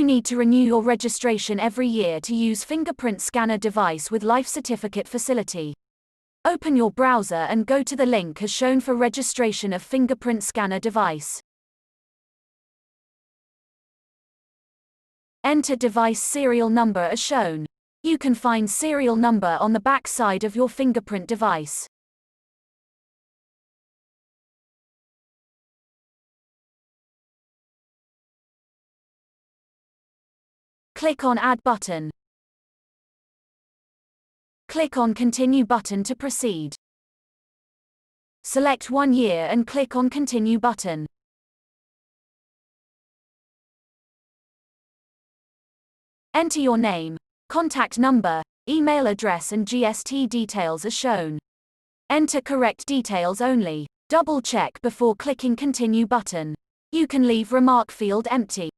you need to renew your registration every year to use fingerprint scanner device with life certificate facility. Open your browser and go to the link as shown for registration of fingerprint scanner device. Enter device serial number as shown. You can find serial number on the back side of your fingerprint device. Click on Add button. Click on Continue button to proceed. Select 1 year and click on Continue button. Enter your name, contact number, email address and GST details as shown. Enter correct details only. Double check before clicking Continue button. You can leave remark field empty.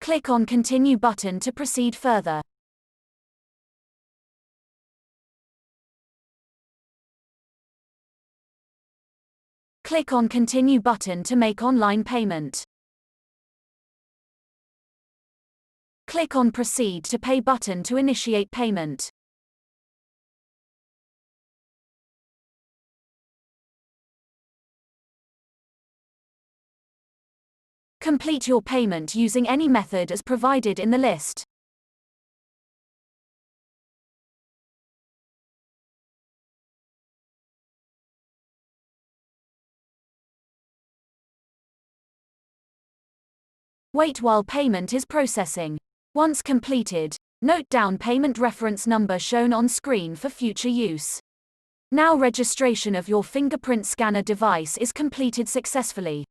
Click on Continue button to proceed further. Click on Continue button to make online payment. Click on Proceed to Pay button to initiate payment. Complete your payment using any method as provided in the list. Wait while payment is processing. Once completed, note down payment reference number shown on screen for future use. Now registration of your fingerprint scanner device is completed successfully.